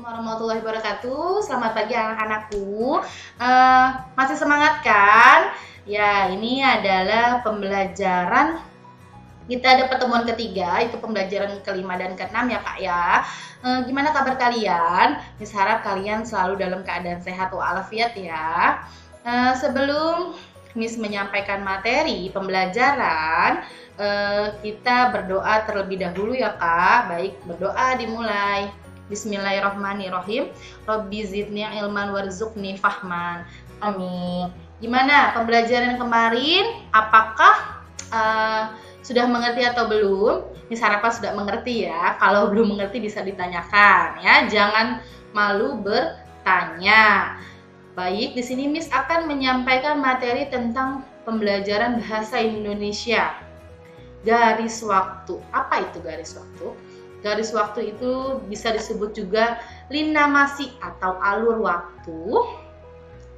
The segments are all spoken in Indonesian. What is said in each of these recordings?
Warahmatullahi wabarakatuh. Selamat pagi anak-anakku. Masih semangat kan? Ya, ini adalah pembelajaran. Kita ada pertemuan ketiga, itu pembelajaran kelima dan keenam ya Kak ya. Gimana kabar kalian? Miss harap kalian selalu dalam keadaan sehat walafiat ya. Sebelum Miss menyampaikan materi pembelajaran, kita berdoa terlebih dahulu ya Kak. Baik, berdoa dimulai. Bismillahirrahmanirrahim. Rabbi zidni ilman warzuqni fahman. Amin. Gimana pembelajaran kemarin? Apakah sudah mengerti atau belum? Miss harapan sudah mengerti ya. Kalau belum mengerti bisa ditanyakan ya. Jangan malu bertanya. Baik, di sini Miss akan menyampaikan materi tentang pembelajaran bahasa Indonesia. Garis waktu. Apa itu garis waktu? Garis waktu itu bisa disebut juga linamasi atau alur waktu,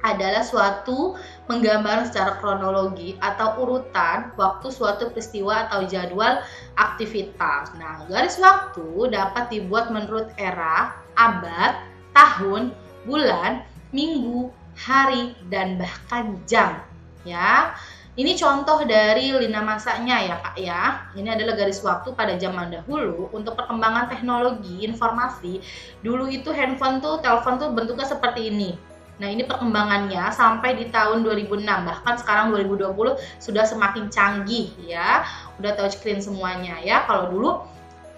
adalah suatu penggambaran secara kronologi atau urutan waktu suatu peristiwa atau jadwal aktivitas. Nah, garis waktu dapat dibuat menurut era, abad, tahun, bulan, minggu, hari, dan bahkan jam. Ya. Ini contoh dari linamasanya ya Kak ya. Ini adalah garis waktu pada zaman dahulu untuk perkembangan teknologi informasi. Dulu itu handphone tuh, telepon tuh bentuknya seperti ini. Nah, ini perkembangannya sampai di tahun 2006. Bahkan sekarang 2020 sudah semakin canggih ya. Udah touchscreen semuanya ya. Kalau dulu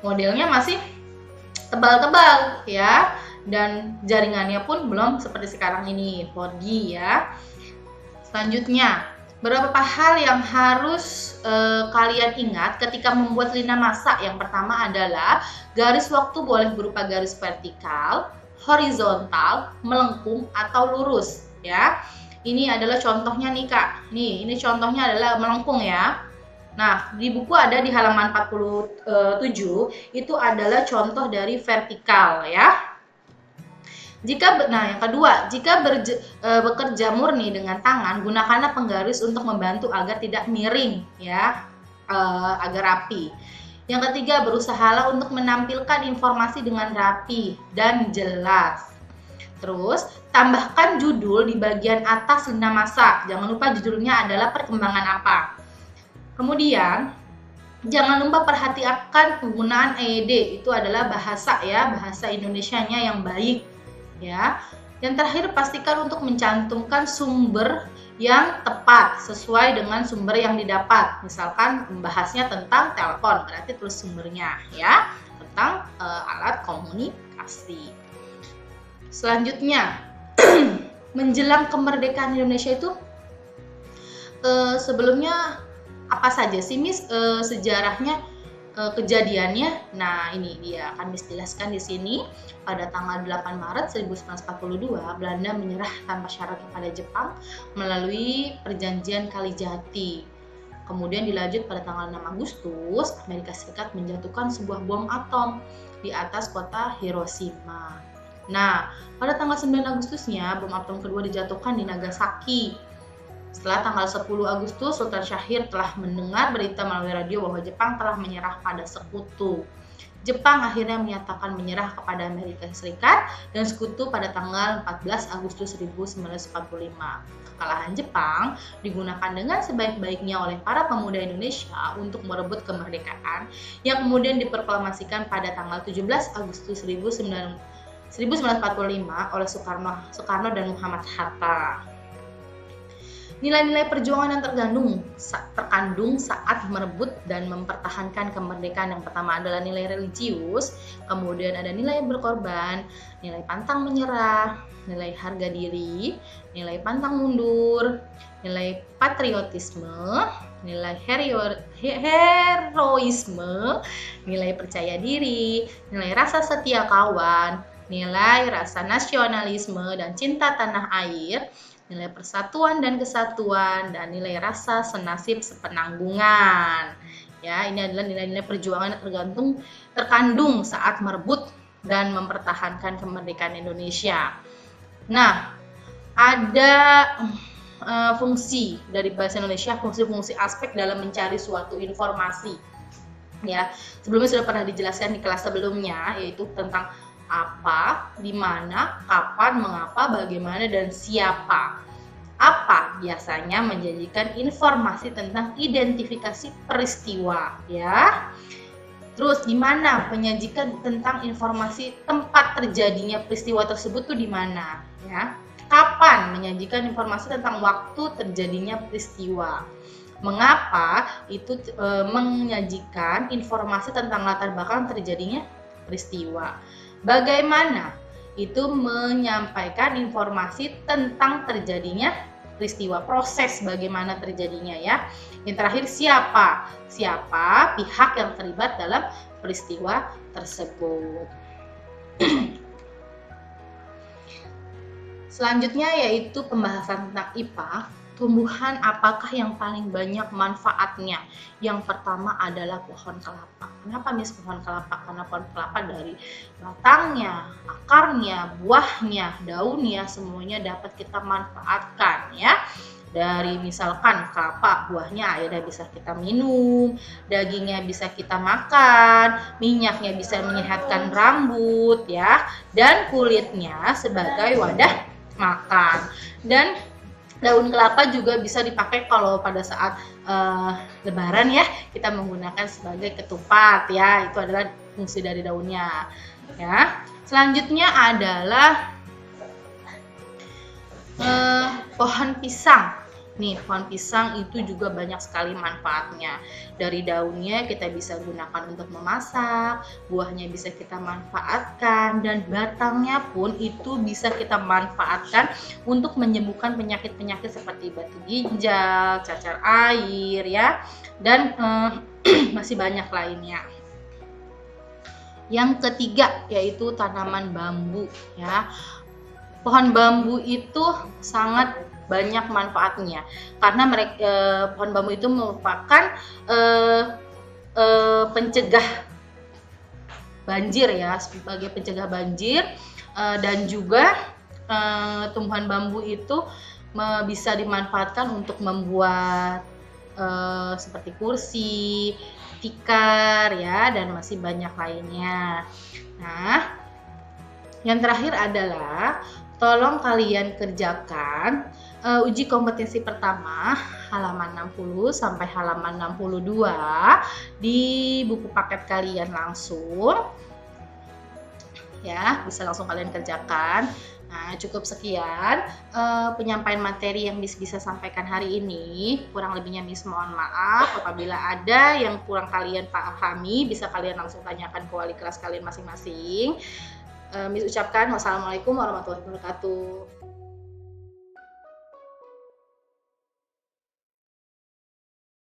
modelnya masih tebal-tebal ya. Dan jaringannya pun belum seperti sekarang ini, 4G ya. Selanjutnya, beberapa hal yang harus kalian ingat ketika membuat linamasa. Yang pertama adalah garis waktu boleh berupa garis vertikal, horizontal, melengkung, atau lurus ya. Ini adalah contohnya nih Kak. Nih, ini contohnya adalah melengkung ya. Nah, di buku ada di halaman 47, itu adalah contoh dari vertikal ya. Yang kedua, jika bekerja murni dengan tangan, gunakanlah penggaris untuk membantu agar tidak miring ya, agar rapi. Yang ketiga, berusahalah untuk menampilkan informasi dengan rapi dan jelas. Terus, tambahkan judul di bagian atas linamasa. Jangan lupa judulnya adalah perkembangan apa. Kemudian, jangan lupa perhatikan penggunaan EYD, itu adalah bahasa ya, bahasa Indonesianya yang baik. Ya, yang terakhir pastikan untuk mencantumkan sumber yang tepat sesuai dengan sumber yang didapat. Misalkan membahasnya tentang telepon, berarti tulis sumbernya ya, tentang alat komunikasi. Selanjutnya, menjelang kemerdekaan Indonesia itu sebelumnya apa saja sih Miss sejarahnya? Kejadiannya. Nah, ini dia akan dijelaskan di sini. Pada tanggal 8 Maret 1942, Belanda menyerah tanpa syarat kepada Jepang melalui perjanjian Kalijati. Kemudian dilanjut pada tanggal 6 Agustus, Amerika Serikat menjatuhkan sebuah bom atom di atas kota Hiroshima. Nah, pada tanggal 9 Agustusnya, bom atom kedua dijatuhkan di Nagasaki. Setelah tanggal 10 Agustus, Sultan Syahrir telah mendengar berita melalui radio bahwa Jepang telah menyerah pada sekutu. Jepang akhirnya menyatakan menyerah kepada Amerika Serikat dan sekutu pada tanggal 14 Agustus 1945. Kekalahan Jepang digunakan dengan sebaik-baiknya oleh para pemuda Indonesia untuk merebut kemerdekaan yang kemudian diproklamasikan pada tanggal 17 Agustus 1945 oleh Soekarno dan Muhammad Hatta. Nilai-nilai perjuangan yang terkandung saat merebut dan mempertahankan kemerdekaan, yang pertama adalah nilai religius, kemudian ada nilai berkorban, nilai pantang menyerah, nilai harga diri, nilai pantang mundur, nilai patriotisme, nilai heroisme, nilai percaya diri, nilai rasa setia kawan, nilai rasa nasionalisme dan cinta tanah air, nilai persatuan dan kesatuan, dan nilai rasa senasib sepenanggungan. Ya, ini adalah nilai-nilai perjuangan yang terkandung saat merebut dan mempertahankan kemerdekaan Indonesia. Nah, ada fungsi dari bahasa Indonesia, fungsi-fungsi aspek dalam mencari suatu informasi. Ya, sebelumnya sudah pernah dijelaskan di kelas sebelumnya, yaitu tentang Apa, di mana, kapan, mengapa, bagaimana, dan siapa. Apa biasanya menjanjikan informasi tentang identifikasi peristiwa, ya. Terus di mana menyajikan tentang informasi tempat terjadinya peristiwa tersebut tuh di mana, ya. Kapan menyajikan informasi tentang waktu terjadinya peristiwa. Mengapa itu menyajikan informasi tentang latar belakang terjadinya peristiwa. Bagaimana itu menyampaikan informasi tentang terjadinya peristiwa, proses bagaimana terjadinya, ya. Yang terakhir siapa pihak yang terlibat dalam peristiwa tersebut. Selanjutnya yaitu pembahasan tentang IPA. Tumbuhan apakah yang paling banyak manfaatnya? Yang pertama adalah pohon kelapa. Kenapa Miss pohon kelapa? Karena pohon kelapa dari batangnya, akarnya, buahnya, daunnya semuanya dapat kita manfaatkan, ya. Dari misalkan kelapa, buahnya akhirnya bisa kita minum, dagingnya bisa kita makan, minyaknya bisa menyehatkan rambut, ya, dan kulitnya sebagai wadah makan. Dan daun kelapa juga bisa dipakai kalau pada saat lebaran, ya, kita menggunakan sebagai ketupat, ya. Itu adalah fungsi dari daunnya, ya. Selanjutnya adalah pohon pisang. Nih, pohon pisang itu juga banyak sekali manfaatnya. Dari daunnya kita bisa gunakan untuk memasak, buahnya bisa kita manfaatkan, dan batangnya pun itu bisa kita manfaatkan untuk menyembuhkan penyakit-penyakit seperti batu ginjal, cacar air, ya, dan masih banyak lainnya. Yang ketiga yaitu tanaman bambu, ya. Pohon bambu itu sangat banyak manfaatnya karena pohon bambu itu merupakan pencegah banjir, ya, sebagai pencegah banjir, dan juga tumbuhan bambu itu bisa dimanfaatkan untuk membuat seperti kursi, tikar, ya, dan masih banyak lainnya. Nah, yang terakhir adalah tolong kalian kerjakan uji kompetensi pertama halaman 60 sampai halaman 62 di buku paket kalian langsung, ya, bisa langsung kalian kerjakan. Nah, cukup sekian penyampaian materi yang Miss bisa sampaikan hari ini. Kurang lebihnya Miss mohon maaf. Apabila ada yang kurang kalian pahami, bisa kalian langsung tanyakan ke wali kelas kalian masing-masing. Miss ucapkan wassalamualaikum warahmatullahi wabarakatuh.